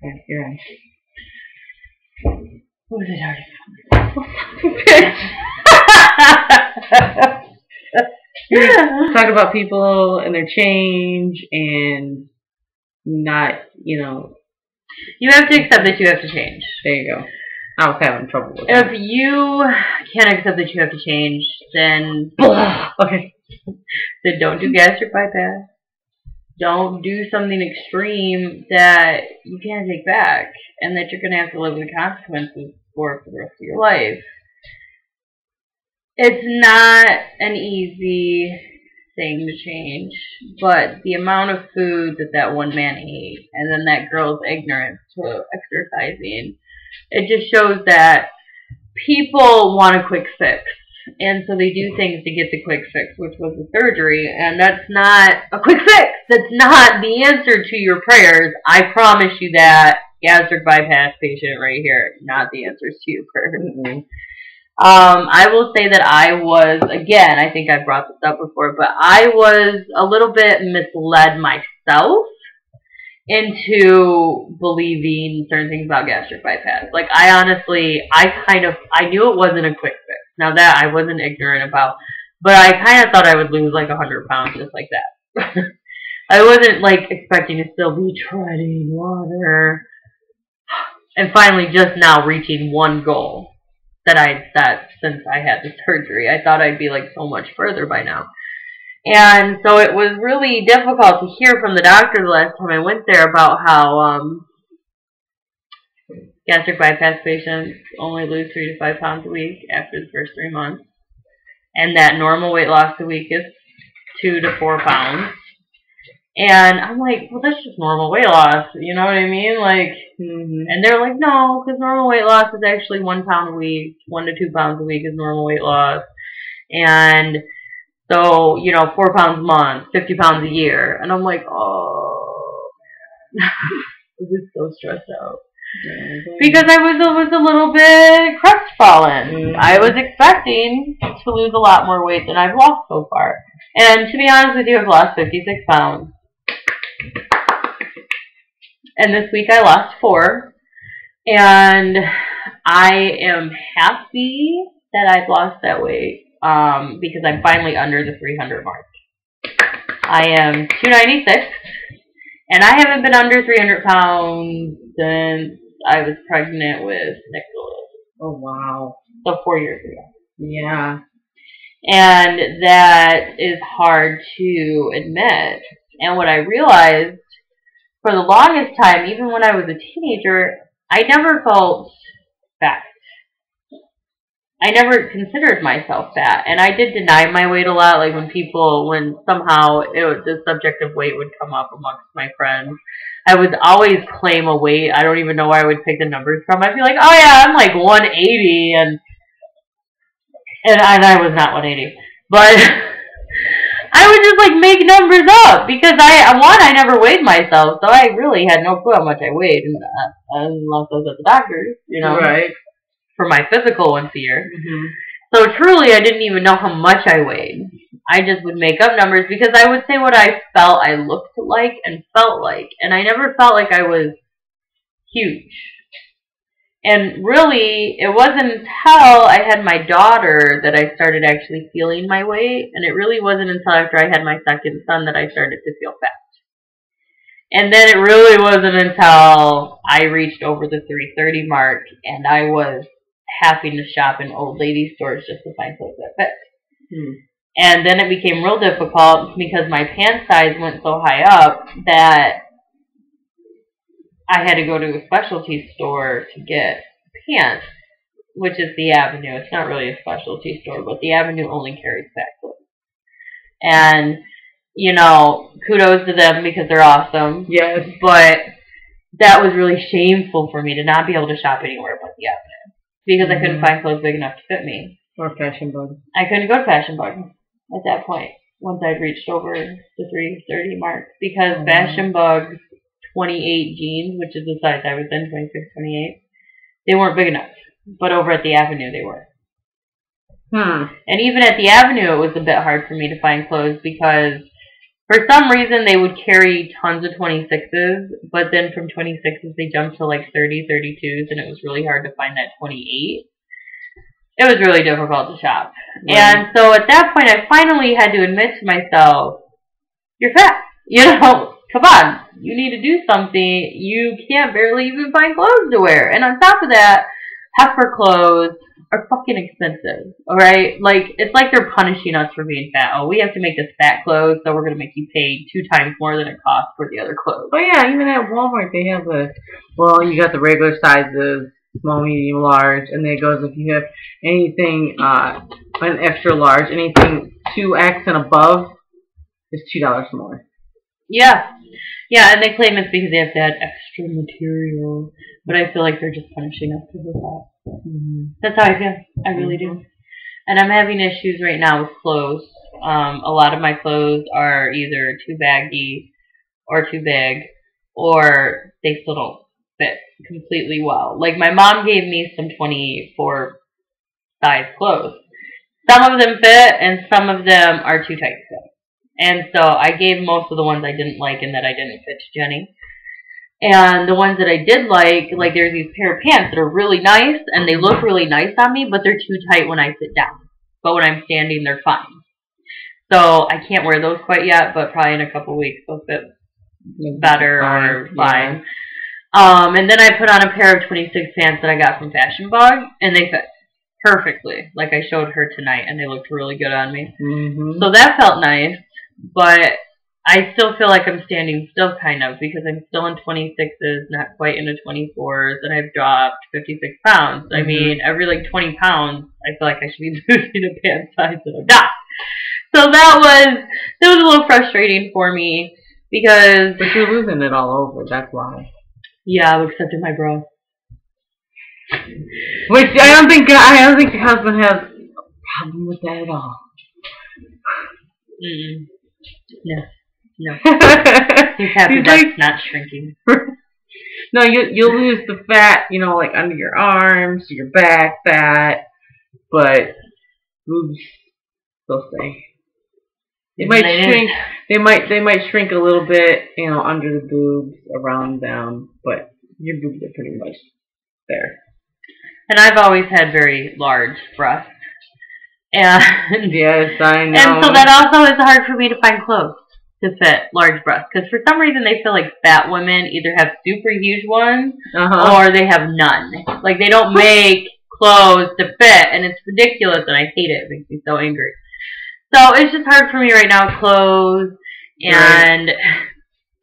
Yeah. What was I talking Talk about people and their change and not, You have to accept that you have to change. there you go. I was having trouble with If you can't accept that you have to change, then okay. then don't do gastric bypass. Don't do something extreme that you can't take back and that you're going to have to live with the consequences for the rest of your life. It's not an easy thing to change, but the amount of food that one man ate and then that girl's ignorance to exercising, it just shows that people want a quick fix. And so they do things to get the quick fix, which was the surgery. And that's not a quick fix. That's not the answer to your prayers. I promise you that. Gastric bypass patient right here. Not the answers to your prayers. Mm-hmm. I will say that I was, again, I think I brought this up before, but I was a little bit misled myself into believing certain things about gastric bypass. Like, I knew it wasn't a quick fix. Now that I wasn't ignorant about, but I kind of thought I would lose like 100 pounds just like that. I wasn't like expecting to still be treading water. And finally just now reaching one goal that I'd set since I had the surgery. I thought I'd be like so much further by now. And so it was really difficult to hear from the doctor the last time I went there about how gastric bypass patients only lose 3 to 5 pounds a week after the first 3 months. And that normal weight loss a week is 2 to 4 pounds. And I'm like, well, that's just normal weight loss. You know what I mean? Like, and they're like, no, because normal weight loss is actually 1 pound a week. 1 to 2 pounds a week is normal weight loss. And so, 4 pounds a month, 50 pounds a year. And I'm like, oh, man. I was so stressed out. Because I was a little bit crestfallen. I was expecting to lose a lot more weight than I've lost so far. And to be honest with you, I've lost 56 pounds. And this week I lost 4. And I am happy that I've lost that weight because I'm finally under the 300 mark. I am 296. And I haven't been under 300 pounds since I was pregnant with Nicholas. Oh, wow. So 4 years ago. Yeah. And that is hard to admit. And what I realized for the longest time, even when I was a teenager, I never felt fat. I never considered myself fat. And I did deny my weight a lot. Like when somehow the subject of weight would come up amongst my friends, I would always claim a weight. I don't even know where I would pick the numbers from. I'd be like, oh yeah, I'm like 180. And I was not 180. But I would just like make numbers up because I never weighed myself. So I really had no clue how much I weighed unless I was at the doctor's, Right. For my physical once a year. Mm-hmm. So truly, I didn't even know how much I weighed. I just would make up numbers because I would say what I felt I looked like and felt like. And I never felt like I was huge. And really, it wasn't until I had my daughter that I started actually feeling my weight. And it really wasn't until after I had my second son that I started to feel fat. And then it really wasn't until I reached over the 330 mark and I was having to shop in old lady stores just to find clothes that fit. And then it became real difficult because my pant size went so high up that I had to go to a specialty store to get pants, which is the Avenue. It's not really a specialty store, but the Avenue only carries fat clothes. And, kudos to them because they're awesome. Yes. But that was really shameful for me to not be able to shop anywhere but the Avenue. Because I couldn't find clothes big enough to fit me. Or Fashion Bug. I couldn't go to Fashion Bug at that point, once I'd reached over the 330 mark. Because Fashion Bug's 28 jeans, which is the size I was in, 26, 28, they weren't big enough. But over at the Avenue, they were. And even at the Avenue, it was a bit hard for me to find clothes because For some reason, they would carry tons of 26s, but then from 26s, they jumped to like 30, 32s, and it was really hard to find that 28. It was really difficult to shop. Right. And so at that point, I finally had to admit to myself, you're fat. You know, come on. You need to do something. You can't barely even find clothes to wear. And on top of that, heifer clothes are fucking expensive, alright? Like, it's like they're punishing us for being fat. Oh, we have to make this fat clothes, so we're going to make you pay 2 times more than it costs for the other clothes. But yeah, even at Walmart, they have you got the regular sizes, small, medium, large, and then it goes if you have anything, an extra large, anything 2X and above, is $2 more. Yeah. Yeah, and they claim it's because they have to add extra material, but I feel like they're just punishing us for that. That's how I feel. I really do. And I'm having issues right now with clothes. A lot of my clothes are either too baggy or too big, or they still don't fit completely well. Like, my mom gave me some 24 size clothes. Some of them fit, and some of them are too tight to fit. And so I gave most of the ones I didn't like and that I didn't fit to Jenny. And the ones that I did like there's these pair of pants that are really nice, and they look really nice on me, but they're too tight when I sit down. But when I'm standing, they're fine. So I can't wear those quite yet, but probably in a couple of weeks they'll fit better or fine. Yeah. And then I put on a pair of 26 pants that I got from Fashion Bug, and they fit perfectly, like I showed her tonight, and they looked really good on me. So that felt nice, but I still feel like I'm standing still kind of, because I'm still in 26s, not quite into 24s, and I've dropped 56 pounds. I mean, every like 20 pounds, I feel like I should be losing a pant size and I'm not. So that was a little frustrating for me, because... But you're losing it all over, that's why. Yeah, except in my bra. Which I don't think your husband has a problem with that at all. No. He's happy that's not shrinking. No, you'll lose the fat, like under your arms, your back fat, but boobs, they'll stay. They might shrink. They might shrink a little bit, under the boobs, around them, but your boobs are pretty much there. And I've always had very large breasts. And yes, I know. And so that also is hard for me to find clothes to fit large breasts, because for some reason they feel like fat women either have super huge ones or they have none. Like, they don't make clothes to fit, and it's ridiculous, and I hate it. It makes me so angry. So it's just hard for me right now with clothes and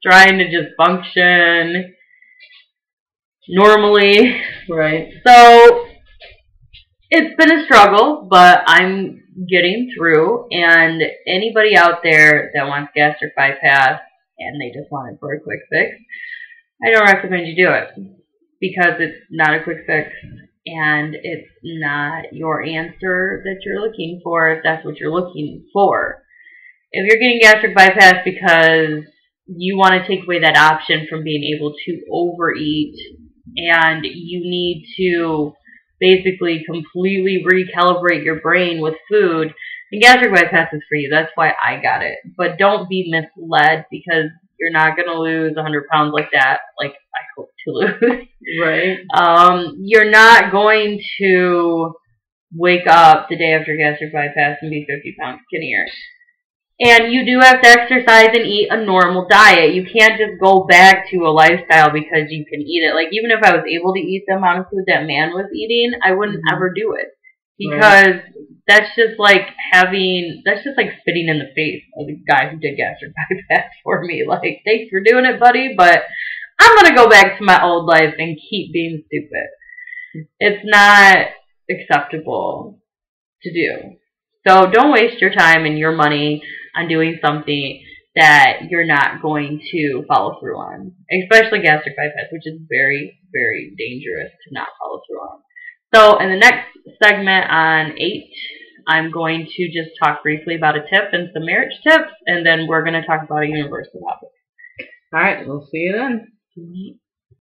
trying to just function normally. Right. So it's been a struggle, but I'm getting through, and anybody out there that wants gastric bypass and they just want it for a quick fix, I don't recommend you do it, because it's not a quick fix, and it's not your answer that you're looking for, if that's what you're looking for. If you're getting gastric bypass because you want to take away that option from being able to overeat, and you need to basically completely recalibrate your brain with food, and gastric bypass is for you. That's why I got it. But don't be misled, because you're not going to lose 100 pounds like that, like I hope to lose. Right. You're not going to wake up the day after gastric bypass and be 50 pounds skinnier. And you do have to exercise and eat a normal diet. You can't just go back to a lifestyle because you can eat it. Like, even if I was able to eat the amount of food that man was eating, I wouldn't ever do it. Because that's just like spitting in the face of the guy who did gastric bypass for me. Like, thanks for doing it, buddy, but I'm going to go back to my old life and keep being stupid. It's not acceptable to do. So don't waste your time and your money on doing something that you're not going to follow through on. Especially gastric bypass, which is very, very dangerous to not follow through on. So in the next segment on 8, I'm going to just talk briefly about a tip and some marriage tips, and then we're going to talk about a universal topic. All right, we'll see you then.